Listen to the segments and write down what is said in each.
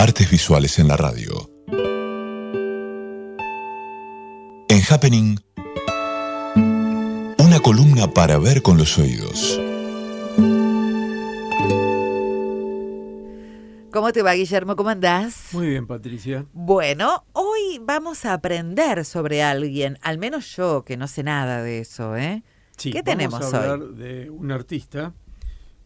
Artes visuales en la radio. En Happening, una columna para ver con los oídos. ¿Cómo te va, Guillermo? ¿Cómo andás? Muy bien, Patricia. Bueno, hoy vamos a aprender sobre alguien, al menos yo, que no sé nada de eso, ¿eh? Sí, ¿Qué tenemos vamos a hablar hoy? de un artista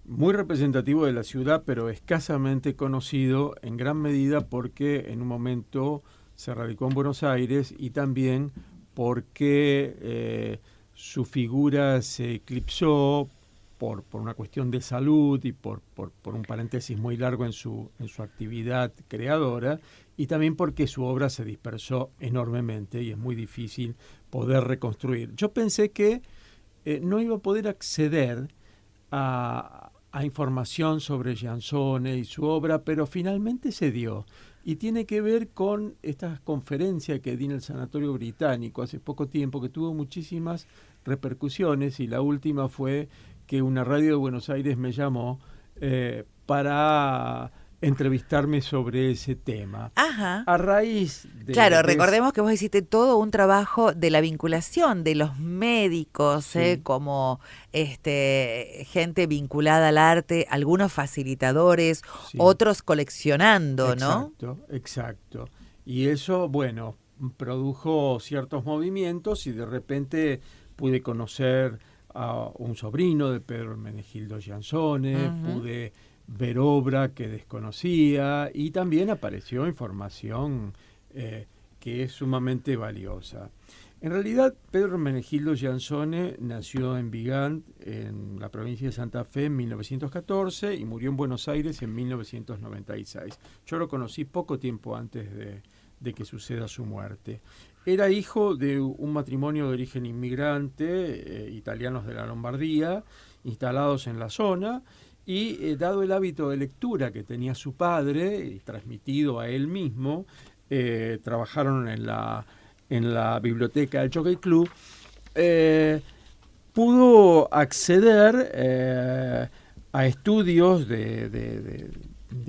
muy representativo de la ciudad, pero escasamente conocido en gran medida porque en un momento se radicó en Buenos Aires y también porque su figura se eclipsó por una cuestión de salud y por un paréntesis muy largo en su actividad creadora, y también porque su obra se dispersó enormemente y es muy difícil poder reconstruir. Yo pensé que no iba a poder acceder a información sobre Giansone y su obra, pero finalmente se dio. Y tiene que ver con esta conferencia que di en el Sanatorio Británico hace poco tiempo, que tuvo muchísimas repercusiones, y la última fue que una radio de Buenos Aires me llamó para entrevistarme sobre ese tema. Ajá. A raíz de... Claro, recordemos que vos hiciste todo un trabajo de la vinculación de los médicos, Sí. como gente vinculada al arte, algunos facilitadores, Sí. otros coleccionando, ¿no? Exacto. Y eso, bueno, produjo ciertos movimientos y de repente pude conocer a un sobrino de Pedro Hermenegildo Giansone, pude ver obra que desconocía y también apareció información que es sumamente valiosa. En realidad, Pedro Hermenegildo Giansone nació en Vigant, en la provincia de Santa Fe, en 1914 y murió en Buenos Aires en 1996. Yo lo conocí poco tiempo antes de que suceda su muerte. Era hijo de un matrimonio de origen inmigrante, italianos de la Lombardía, instalados en la zona, y dado el hábito de lectura que tenía su padre, y transmitido a él mismo, trabajaron en la biblioteca del Jockey Club, pudo acceder a estudios de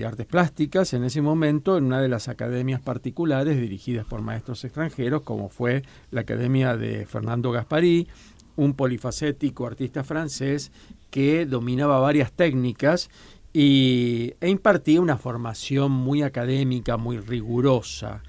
artes plásticas en ese momento en una de las academias particulares dirigidas por maestros extranjeros, como fue la Academia de Fernando Gasparí, un polifacético artista francés que dominaba varias técnicas e impartía una formación muy académica, muy rigurosa.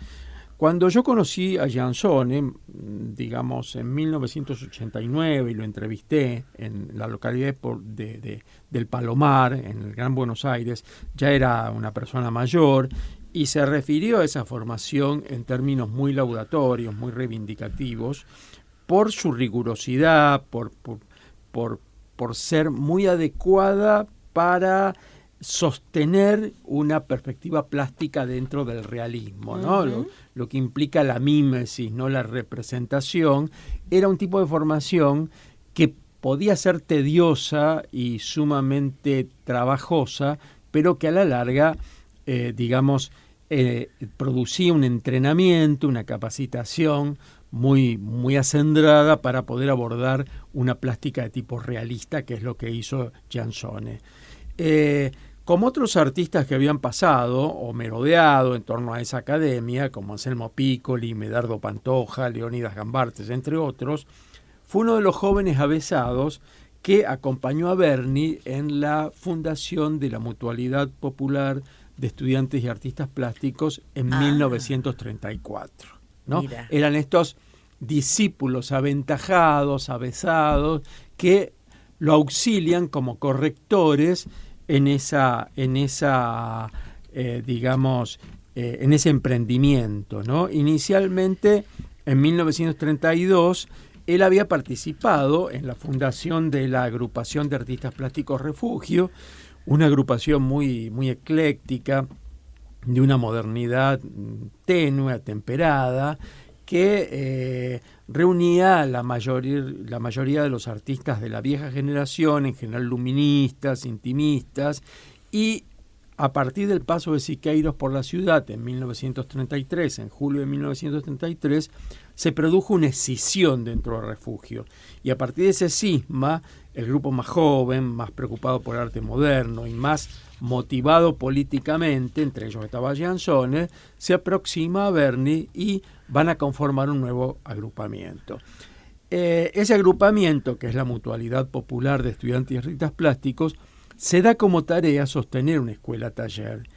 Cuando yo conocí a Giansone, digamos en 1989, y lo entrevisté en la localidad del Palomar, en el Gran Buenos Aires, ya era una persona mayor y se refirió a esa formación en términos muy laudatorios, muy reivindicativos, por su rigurosidad, por ser muy adecuada para sostener una perspectiva plástica dentro del realismo, ¿no? Lo que implica la mímesis, no la representación. Era un tipo de formación que podía ser tediosa y sumamente trabajosa, pero que a la larga, producía un entrenamiento, una capacitación muy, muy acendrada para poder abordar una plástica de tipo realista, que es lo que hizo Giansone. Como otros artistas que habían pasado o merodeado en torno a esa academia, como Anselmo Piccoli, Medardo Pantoja, Leónidas Gambartes, entre otros, fue uno de los jóvenes avesados que acompañó a Berni en la fundación de la Mutualidad Popular de Estudiantes y Artistas Plásticos en 1934. ¿No? Eran estos discípulos aventajados, avesados, que lo auxilian como correctores en ese emprendimiento, ¿no? Inicialmente, en 1932, él había participado en la fundación de la Agrupación de Artistas Plásticos Refugio, una agrupación muy, muy ecléctica, de una modernidad tenue, atemperada, que reunía a la mayoría de los artistas de la vieja generación, en general luministas, intimistas, y a partir del paso de Siqueiros por la ciudad en 1933, en julio de 1933, se produjo una escisión dentro del refugio. Y a partir de ese cisma, el grupo más joven, más preocupado por el arte moderno y más motivado políticamente, entre ellos estaba Giansone, se aproxima a Berni y van a conformar un nuevo agrupamiento. Ese agrupamiento, que es la Mutualidad Popular de Estudiantes y Artistas Plásticos, se da como tarea sostener una escuela-taller.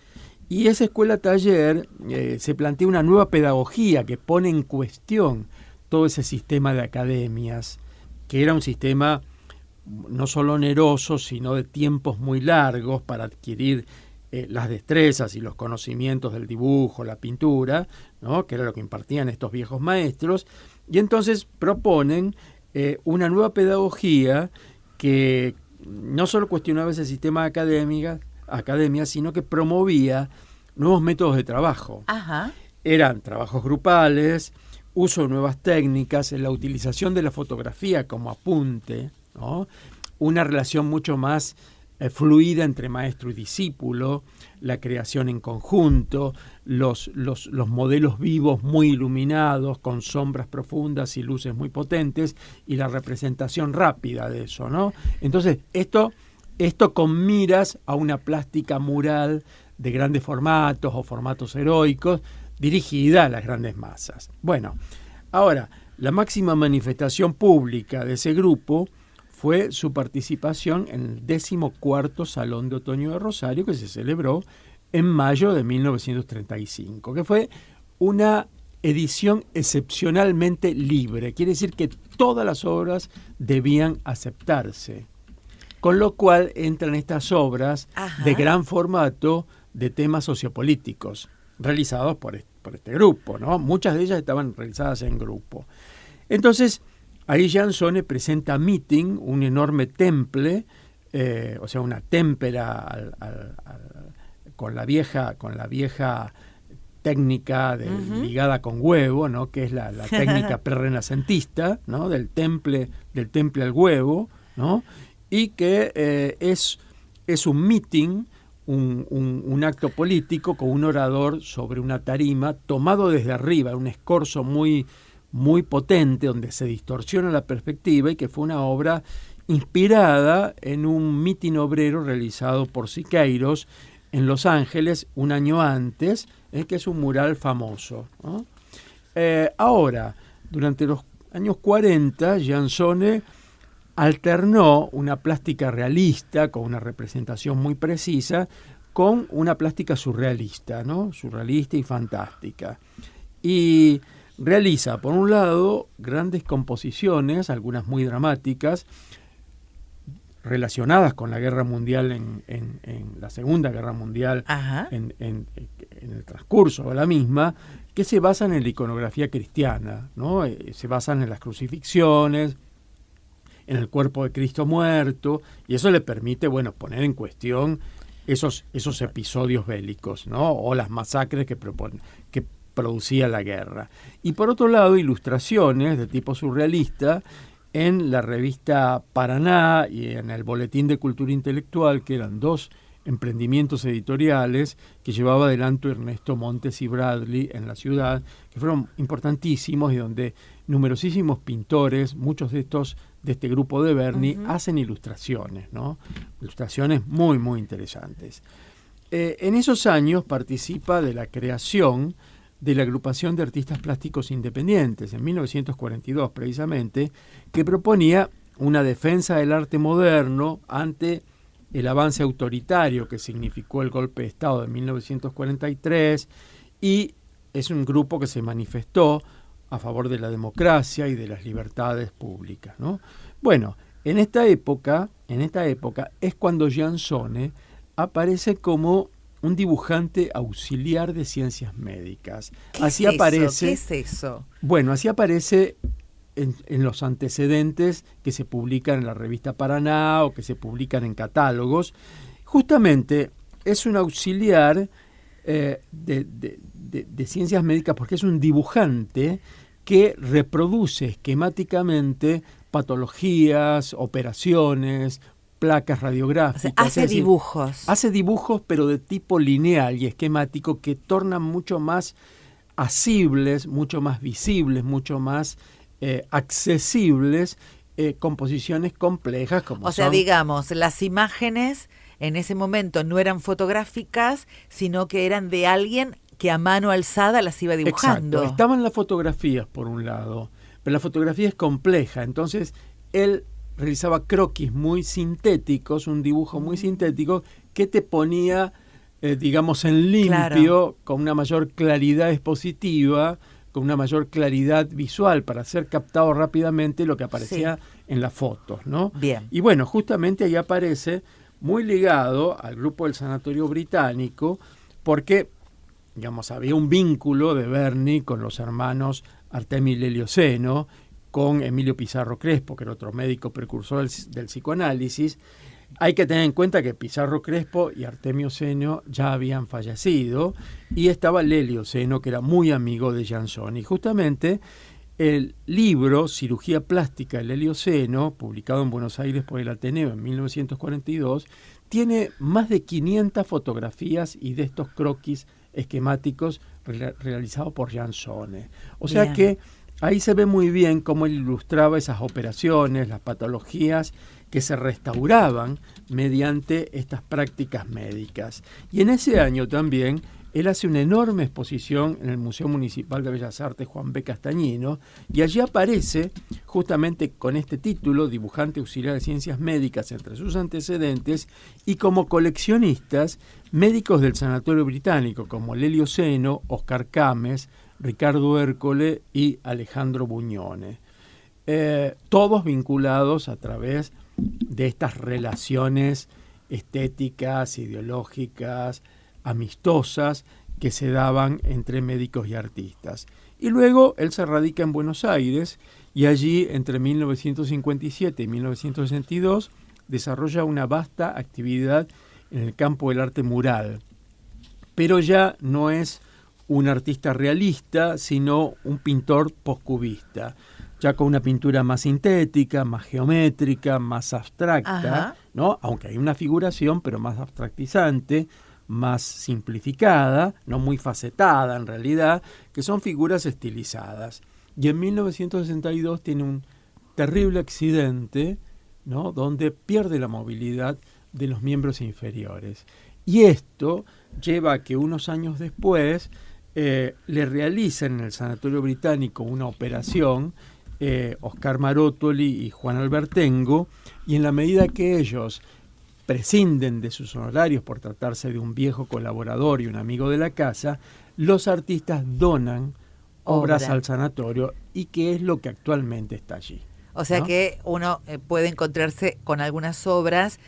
Y esa escuela-taller se plantea una nueva pedagogía que pone en cuestión todo ese sistema de academias, que era un sistema no solo oneroso, sino de tiempos muy largos para adquirir las destrezas y los conocimientos del dibujo, la pintura, ¿no? Que era lo que impartían estos viejos maestros, y entonces proponen una nueva pedagogía que no solo cuestionaba ese sistema de academia, sino que promovía nuevos métodos de trabajo. Ajá. Eran trabajos grupales, uso de nuevas técnicas, la utilización de la fotografía como apunte, ¿no? Una relación mucho más fluida entre maestro y discípulo, la creación en conjunto, los modelos vivos muy iluminados, con sombras profundas y luces muy potentes, y la representación rápida de eso, ¿no? Entonces, esto con miras a una plástica mural de grandes formatos o formatos heroicos, dirigida a las grandes masas. Bueno, ahora, la máxima manifestación pública de ese grupo fue su participación en el 14º Salón de Otoño de Rosario, que se celebró en mayo de 1935, que fue una edición excepcionalmente libre. Quiere decir que todas las obras debían aceptarse, con lo cual entran estas obras de gran formato de temas sociopolíticos, realizados por este grupo, ¿no? Muchas de ellas estaban realizadas en grupo. Entonces, ahí Giansone presenta Meeting, un enorme temple, o sea, una témpera con la vieja técnica ligada con huevo, ¿no? Que es la técnica prerrenacentista, ¿no? Del temple al huevo, ¿no? Y que es un meeting, un acto político con un orador sobre una tarima tomado desde arriba, un escorzo muy potente, donde se distorsiona la perspectiva, y que fue una obra inspirada en un mitin obrero realizado por Siqueiros en Los Ángeles un año antes, que es un mural famoso, ¿no? Ahora, durante los años 40, Giansone alternó una plástica realista con una representación muy precisa con una plástica surrealista, ¿no? Surrealista y fantástica. Y realiza, por un lado, grandes composiciones, algunas muy dramáticas, relacionadas con la Guerra Mundial, en la Segunda Guerra Mundial, en el transcurso de la misma, que se basan en la iconografía cristiana, ¿no? Se basan en las crucifixiones, en el cuerpo de Cristo muerto, y eso le permite, bueno, poner en cuestión esos episodios bélicos, ¿no? O las masacres que producía la guerra. Y por otro lado, ilustraciones de tipo surrealista en la revista Paraná y en el Boletín de Cultura Intelectual, que eran dos emprendimientos editoriales que llevaba adelante Ernesto Montes y Bradley en la ciudad, que fueron importantísimos y donde numerosísimos pintores, muchos de este grupo de Berni, hacen ilustraciones, ¿no? Ilustraciones muy, muy interesantes. En esos años participa de la creación de la Agrupación de Artistas Plásticos Independientes, en 1942 precisamente, que proponía una defensa del arte moderno ante el avance autoritario que significó el golpe de Estado de 1943, y es un grupo que se manifestó a favor de la democracia y de las libertades públicas, ¿no? Bueno, en esta época es cuando Giansone aparece como un dibujante auxiliar de ciencias médicas. ¿Qué es eso? Bueno, así aparece en los antecedentes que se publican en la revista Paraná o que se publican en catálogos. Justamente es un auxiliar de ciencias médicas porque es un dibujante que reproduce esquemáticamente patologías, operaciones, placas radiográficas. O sea, hace es decir, dibujos. hace dibujos, pero de tipo lineal y esquemático, que tornan mucho más asibles, mucho más visibles, mucho más accesibles, composiciones complejas como O sea, son. digamos, las imágenes en ese momento no eran fotográficas, sino que eran de alguien que a mano alzada las iba dibujando. Exacto. Estaban las fotografías por un lado, pero la fotografía es compleja, entonces él realizaba croquis muy sintéticos, un dibujo muy sintético que te ponía, digamos, en limpio, Claro. con una mayor claridad expositiva, con una mayor claridad visual para ser captado rápidamente lo que aparecía en las fotos, ¿no? Bien. Y bueno, justamente ahí aparece muy ligado al grupo del Sanatorio Británico, porque, digamos, había un vínculo de Berni con los hermanos Artemio y Lelio Seno, con Emilio Pizarro Crespo, que era otro médico precursor del psicoanálisis. Hay que tener en cuenta que Pizarro Crespo y Artemio Seno ya habían fallecido, y estaba Lelio Seno, que era muy amigo de Jansoni. Y justamente el libro Cirugía Plástica de Lelio Seno, publicado en Buenos Aires por el Ateneo en 1942, tiene más de 500 fotografías y de estos croquis esquemáticos realizados por Jansoni. O sea Bien. que ahí se ve muy bien cómo él ilustraba esas operaciones, las patologías que se restauraban mediante estas prácticas médicas. Y en ese año también él hace una enorme exposición en el Museo Municipal de Bellas Artes Juan B. Castañino, y allí aparece justamente con este título, dibujante auxiliar de ciencias médicas, entre sus antecedentes, y como coleccionistas, médicos del Sanatorio Británico, como Lelio Seno, Oscar Cames, Ricardo Hércole y Alejandro Buñone. Todos vinculados a través de estas relaciones estéticas, ideológicas, amistosas que se daban entre médicos y artistas. Y luego él se radica en Buenos Aires, y allí entre 1957 y 1962 desarrolla una vasta actividad en el campo del arte mural. Pero ya no es un artista realista, sino un pintor postcubista, ya con una pintura más sintética, más geométrica, más abstracta, ¿no? Aunque hay una figuración, pero más abstractizante, más simplificada, no muy facetada en realidad, que son figuras estilizadas. Y en 1962 tiene un terrible accidente, ¿no? Donde pierde la movilidad de los miembros inferiores. Y esto lleva a que unos años después le realicen en el Sanatorio Británico una operación, Oscar Marótoli y Juan Albertengo, y en la medida que ellos prescinden de sus honorarios por tratarse de un viejo colaborador y un amigo de la casa, los artistas donan obras al sanatorio, y que es lo que actualmente está allí. O sea, ¿no? que uno puede encontrarse con algunas obras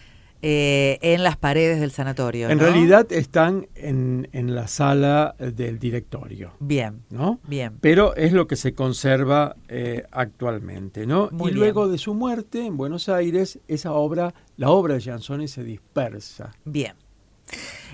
en las paredes del sanatorio, En ¿no? realidad están en la sala del directorio. Bien, ¿no? bien. Pero es lo que se conserva actualmente, ¿no? Muy y luego de su muerte en Buenos Aires, la obra de Jansoni se dispersa. Bien.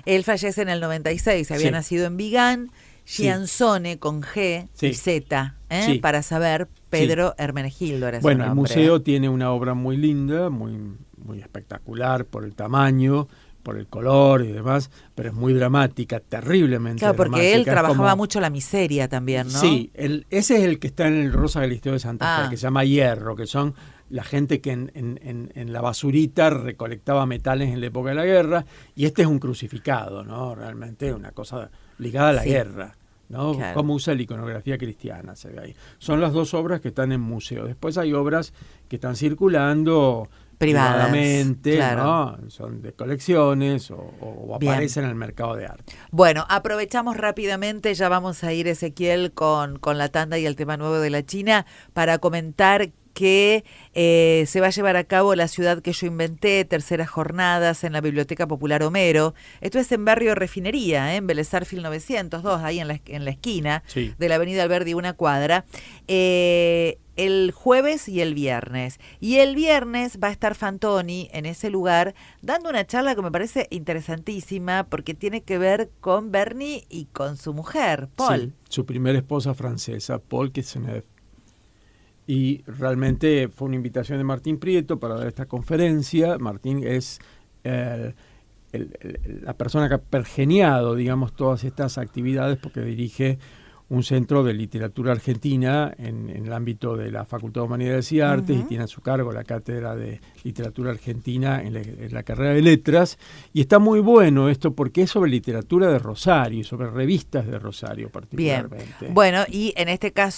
Él fallece en el 96, había Sí. nacido en Vigán, Sí. Giansone con G Sí. y Z, Sí. para saber, Pedro Hermenegildo era su Bueno, el nombre. museo tiene una obra muy linda, muy espectacular por el tamaño, por el color y demás, pero es muy dramática, terriblemente Claro, porque dramática. él Es trabajaba como- mucho la miseria también, ¿no? Sí, ese es el que está en el Rosa Galisteo de Santa Ah. Fe, que se llama Hierro, que son la gente que en la basurita recolectaba metales en la época de la guerra, y este es un crucificado, ¿no? Realmente una cosa ligada a la Sí. guerra, ¿no? Claro. Cómo usa la iconografía cristiana, se ve ahí. Son las dos obras que están en museo. Después hay obras que están circulando Privadas, privadamente, claro. ¿no? Son de colecciones o Bien. aparecen en el mercado de arte. Bueno, aprovechamos rápidamente, ya vamos a ir, Ezequiel, con la tanda y el tema nuevo de la China, para comentar que se va a llevar a cabo La Ciudad que yo inventé, terceras jornadas en la Biblioteca Popular Homero. Esto es en Barrio Refinería, en Vélez Sarsfield 902, ahí en la esquina Sí. de la Avenida Alberdi, una cuadra. El jueves y el viernes. Y el viernes va a estar Fantoni en ese lugar dando una charla que me parece interesantísima, porque tiene que ver con Bernie y con su mujer, Paul. Sí, su primera esposa francesa, Paul Quesnev. y realmente fue una invitación de Martín Prieto para dar esta conferencia. Martín es la persona que ha pergeniado, digamos, todas estas actividades, porque dirige un centro de literatura argentina en el ámbito de la Facultad de Humanidades y Artes, y tiene a su cargo la cátedra de literatura argentina en la carrera de letras, y está muy bueno esto porque es sobre literatura de Rosario y sobre revistas de Rosario particularmente. Bien, bueno, y en este caso